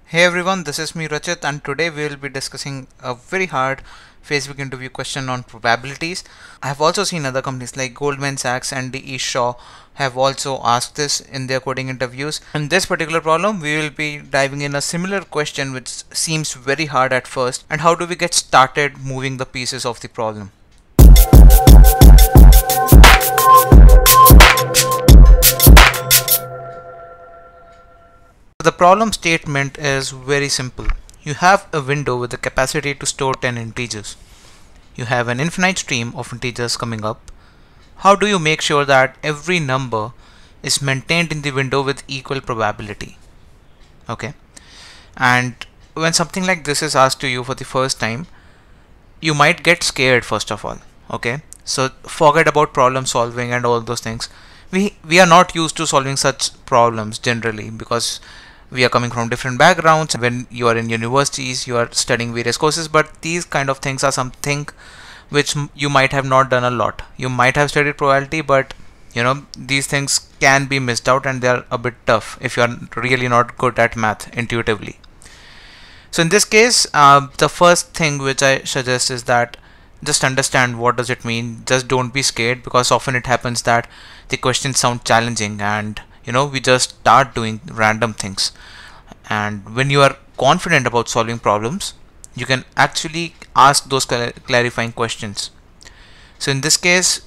Hey everyone, this is me Rachit, and today we will be discussing a very hard Facebook interview question on probabilities. I have also seen other companies like Goldman Sachs and SDEs Shaw have also asked this in their coding interviews. In this particular problem, we will be diving in a similar question which seems very hard at first, and how do we get started moving the pieces of the problem. The problem statement is very simple. You have a window with the capacity to store 10 integers. You have an infinite stream of integers coming up. How do you make sure that every number is maintained in the window with equal probability? Okay. And when something like this is asked to you for the first time, you might get scared first of all. Okay. So forget about problem solving and all those things. We are not used to solving such problems generally because we are coming from different backgrounds. When you are in universities, you are studying various courses, but these kind of things are something which you might have not done a lot. You might have studied probability, but these things can be missed out and they are a bit tough if you are really not good at math intuitively. So in this case, the first thing which I suggest is that just understand what does it mean. Just don't be scared, because often it happens that the questions sound challenging and we just start doing random things. And when you are confident about solving problems, you can actually ask those clarifying questions. So in this case,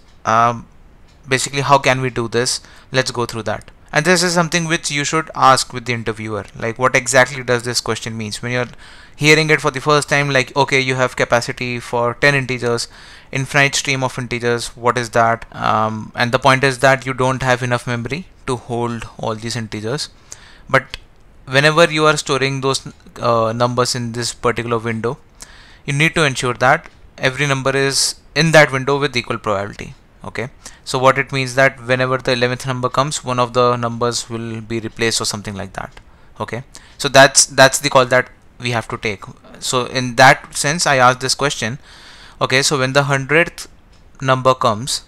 basically, how can we do this? Let's go through that. And this is something which you should ask with the interviewer, like what exactly does this question means. When you're hearing it for the first time, like, okay, you have capacity for 10 integers, infinite stream of integers, what is that? And the point is that you don't have enough memory to hold all these integers. But whenever you are storing those numbers in this particular window, you need to ensure that every number is in that window with equal probability. Okay, so what it means that whenever the 11th number comes, one of the numbers will be replaced or something like that. Okay, so that's the call that we have to take. So in that sense, I asked this question. Okay, so when the 100th number comes,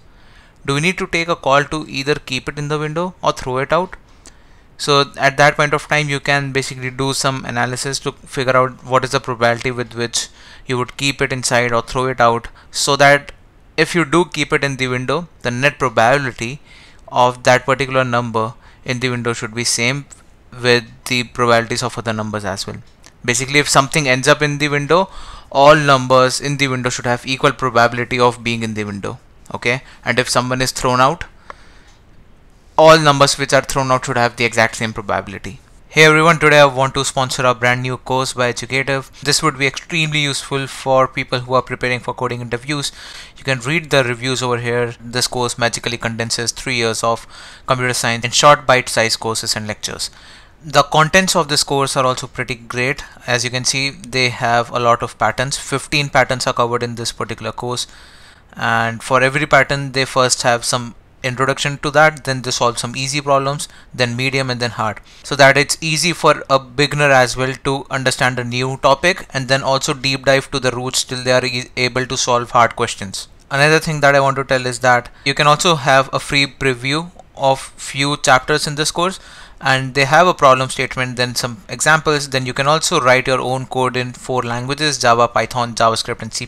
do we need to take a call to either keep it in the window or throw it out? So at that point of time, you can basically do some analysis to figure out what is the probability with which you would keep it inside or throw it out, so that if you do keep it in the window, the net probability of that particular number in the window should be same with the probabilities of other numbers as well. Basically, if something ends up in the window, all numbers in the window should have equal probability of being in the window. Okay, and if someone is thrown out, all numbers which are thrown out should have the exact same probability. Hey everyone, today I want to sponsor a brand new course by Educative. This would be extremely useful for people who are preparing for coding interviews. You can read the reviews over here. This course magically condenses 3 years of computer science in short bite-sized courses and lectures. The contents of this course are also pretty great. As you can see, they have a lot of patterns. 15 patterns are covered in this particular course, and for every pattern they first have some introduction to that, then they solve some easy problems, then medium, and then hard, so that it's easy for a beginner as well to understand a new topic and then also deep dive to the roots till they are able to solve hard questions. Another thing that I want to tell is that you can also have a free preview of few chapters in this course, and they have a problem statement, then some examples. Then you can also write your own code in 4 languages: Java, Python, JavaScript, and C++.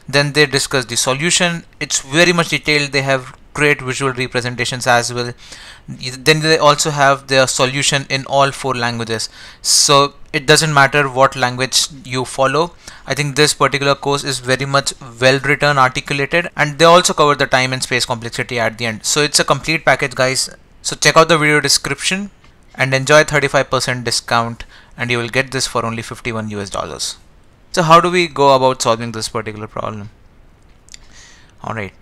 Then they discuss the solution. It's very much detailed. They have great visual representations as well. Then they also have their solution in all 4 languages, so it doesn't matter what language you follow. I think this particular course is very much well written, articulated, and they also cover the time and space complexity at the end. So it's a complete package, guys. So check out the video description and enjoy 35% discount, and you will get this for only $51 US. So how do we go about solving this particular problem? Alright,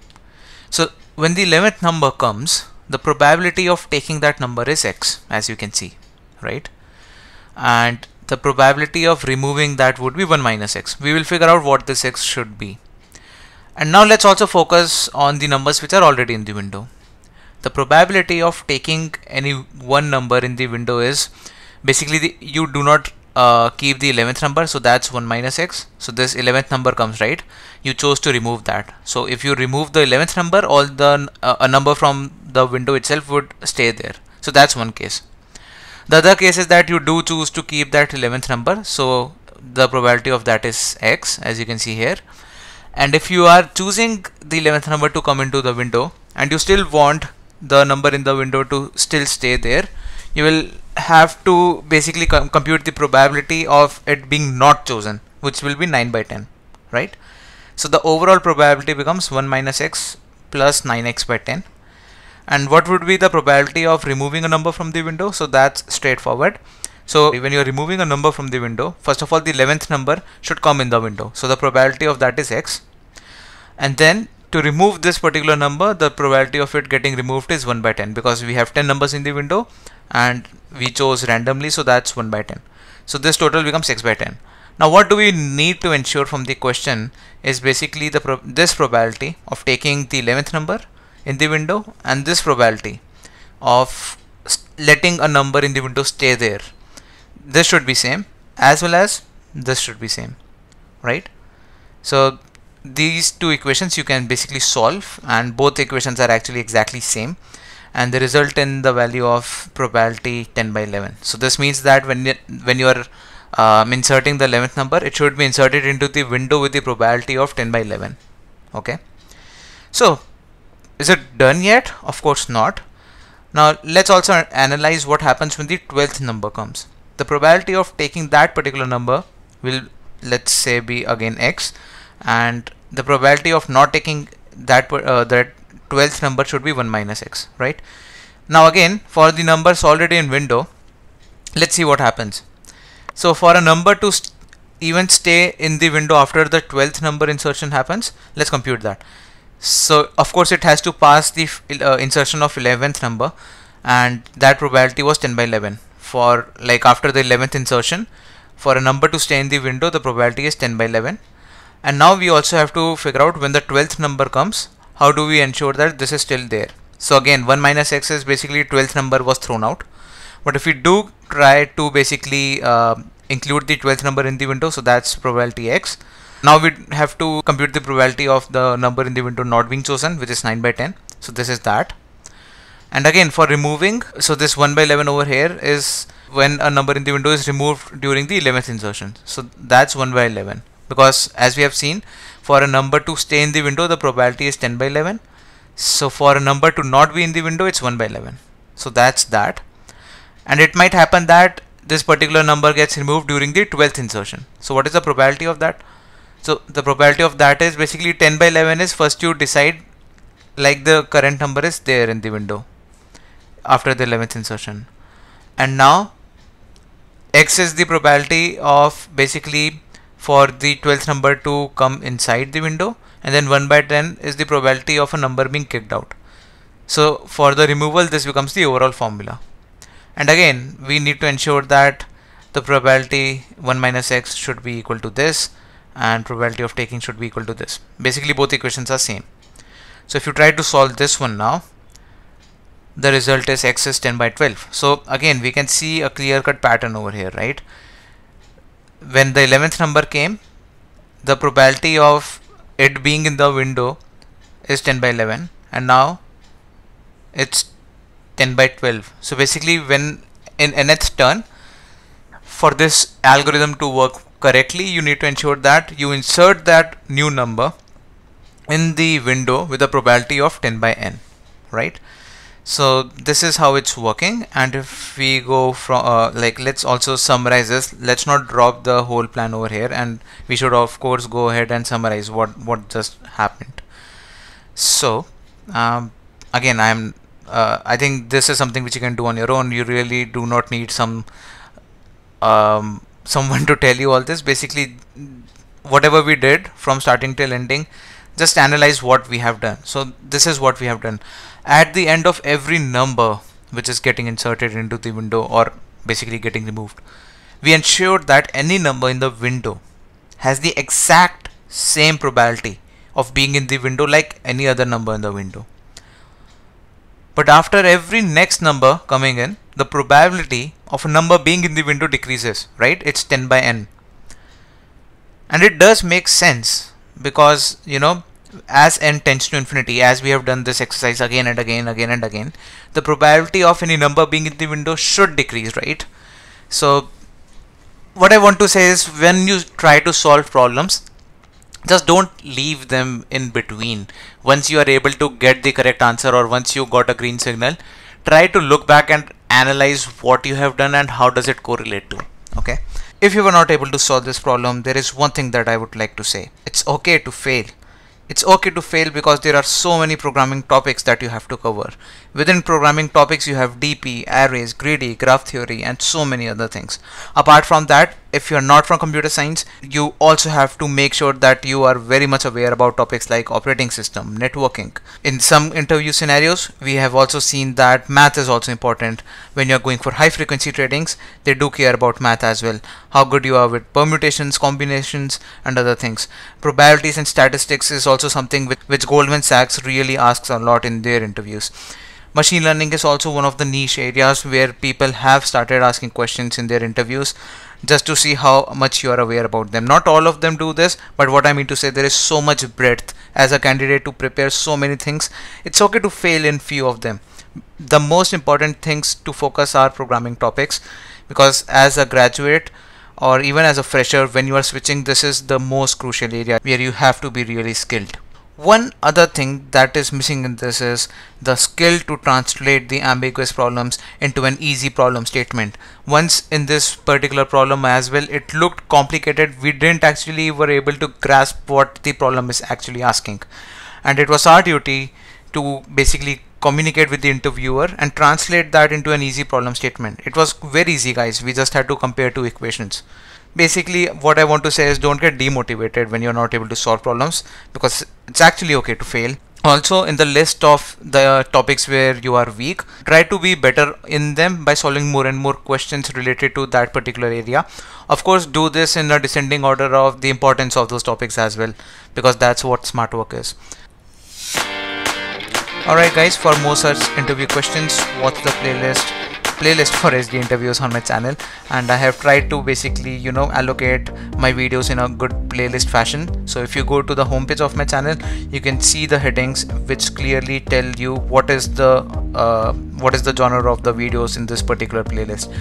so when the 11th number comes, the probability of taking that number is x, as you can see, right? And the probability of removing that would be 1 minus x. We will figure out what this x should be. And now let's also focus on the numbers which are already in the window. The probability of taking any one number in the window is basically you do not keep the 11th number, so that's 1 minus x. So this 11th number comes, right? You chose to remove that. So if you remove the 11th number, all the a number from the window itself would stay there. So that's one case. The other case is that you do choose to keep that 11th number, so the probability of that is x, as you can see here. And if you are choosing the 11th number to come into the window and you still want the number in the window to still stay there, you will have to basically compute the probability of it being not chosen, which will be 9 by 10, right? So the overall probability becomes 1 minus x plus 9x by 10. And what would be the probability of removing a number from the window? So that's straightforward. So when you're removing a number from the window, first of all, the 11th number should come in the window. So the probability of that is x. And then to remove this particular number, the probability of it getting removed is 1 by 10, because we have 10 numbers in the window and we chose randomly, so that's 1 by 10. So this total becomes x by 10. Now what do we need to ensure from the question is basically this probability of taking the 11th number in the window and this probability of letting a number in the window stay there. This should be same, as well as this should be same, right? So these two equations you can basically solve, and both equations are actually exactly same, and they result in the value of probability 10 by 11. So this means that when you are inserting the 11th number, it should be inserted into the window with the probability of 10 by 11. Okay, so is it done yet? Of course not. Now let's also analyze what happens when the 12th number comes. The probability of taking that particular number will, let's say, be again x, and the probability of not taking that 12th number should be 1 minus x, right? Now again, for the numbers already in window, let's see what happens. So for a number to even stay in the window after the 12th number insertion happens, let's compute that. So of course it has to pass the insertion of 11th number, and that probability was 10 by 11. For like after the 11th insertion, for a number to stay in the window, the probability is 10 by 11. And now we also have to figure out when the 12th number comes, how do we ensure that this is still there. So again, 1 minus x is basically 12th number was thrown out. But if we do try to basically include the 12th number in the window, so that's probability x. Now we have to compute the probability of the number in the window not being chosen, which is 9 by 10. So this is that. And again, for removing, so this 1 by 11 over here is when a number in the window is removed during the 11th insertion. So that's 1 by 11, because as we have seen, for a number to stay in the window, the probability is 10 by 11. So for a number to not be in the window, it's 1 by 11. So that's that. And it might happen that this particular number gets removed during the 12th insertion. So what is the probability of that? So the probability of that is basically 10 by 11 is first you decide like the current number is there in the window after the 11th insertion, and now x is the probability of basically for the 12th number to come inside the window, and then 1 by 10 is the probability of a number being kicked out. So for the removal, this becomes the overall formula. And again, we need to ensure that the probability 1 minus x should be equal to this, and probability of taking should be equal to this. Basically both equations are same. So if you try to solve this one now, the result is x is 10 by 12. So again, we can see a clear-cut pattern over here, right? When the 11th number came, the probability of it being in the window is 10 by 11, and now it's 10 by 12. So basically, when in nth turn, for this algorithm to work correctly, you need to ensure that you insert that new number in the window with a probability of 10 by n, right? So this is how it's working. And if we go from like, let's also summarize this. Let's not drop the whole plan over here, and we should of course go ahead and summarize what just happened. So again, I think this is something which you can do on your own. You really do not need someone to tell you all this. Basically, whatever we did from starting till ending, just analyze what we have done. So this is what we have done. At the end of every number which is getting inserted into the window or basically getting removed, we ensured that any number in the window has the exact same probability of being in the window like any other number in the window. But after every next number coming in, the probability of a number being in the window decreases, right? It's 10 by n. And it does make sense, because as n tends to infinity, as we have done this exercise again and again, the probability of any number being in the window should decrease, right? So what I want to say is, when you try to solve problems, just don't leave them in between. Once you are able to get the correct answer, or once you got a green signal, try to look back and analyze what you have done and how does it correlate to. Okay, if you were not able to solve this problem, there is one thing that I would like to say. It's okay to fail. It's okay to fail because there are so many programming topics that you have to cover. Within programming topics, you have DP, arrays, greedy, graph theory, and so many other things. Apart from that, if you're not from computer science, you also have to make sure that you are very much aware about topics like operating system, networking. In some interview scenarios, we have also seen that math is also important. When you're going for high frequency tradings, they do care about math as well. How good you are with permutations, combinations, and other things. Probabilities and statistics is also something which Goldman Sachs really asks a lot in their interviews. Machine learning is also one of the niche areas where people have started asking questions in their interviews, just to see how much you are aware about them. Not all of them do this, but what I mean to say, there is so much breadth as a candidate to prepare so many things. It's okay to fail in few of them. The most important things to focus are programming topics, because as a graduate or even as a fresher, when you are switching, this is the most crucial area where you have to be really skilled. One other thing that is missing in this is the skill to translate the ambiguous problems into an easy problem statement. Once in this particular problem as well, it looked complicated. We didn't actually were able to grasp what the problem is actually asking, and it was our duty to basically communicate with the interviewer and translate that into an easy problem statement. It was very easy, guys. We just had to compare two equations. Basically, what I want to say is, don't get demotivated when you're not able to solve problems, because it's actually okay to fail. Also, in the list of the topics where you are weak, try to be better in them by solving more and more questions related to that particular area. Of course, do this in a descending order of the importance of those topics as well, because that's what smart work is. Alright guys, for more such interview questions, watch the playlist for SD interviews on my channel, and I have tried to basically allocate my videos in a good playlist fashion. So if you go to the homepage of my channel, you can see the headings which clearly tell you what is the genre of the videos in this particular playlist.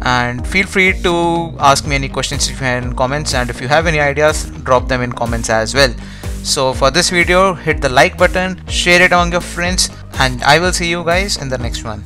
And feel free to ask me any questions if you have in comments, and if you have any ideas, drop them in comments as well. So for this video, hit the like button, share it among your friends, and I will see you guys in the next one.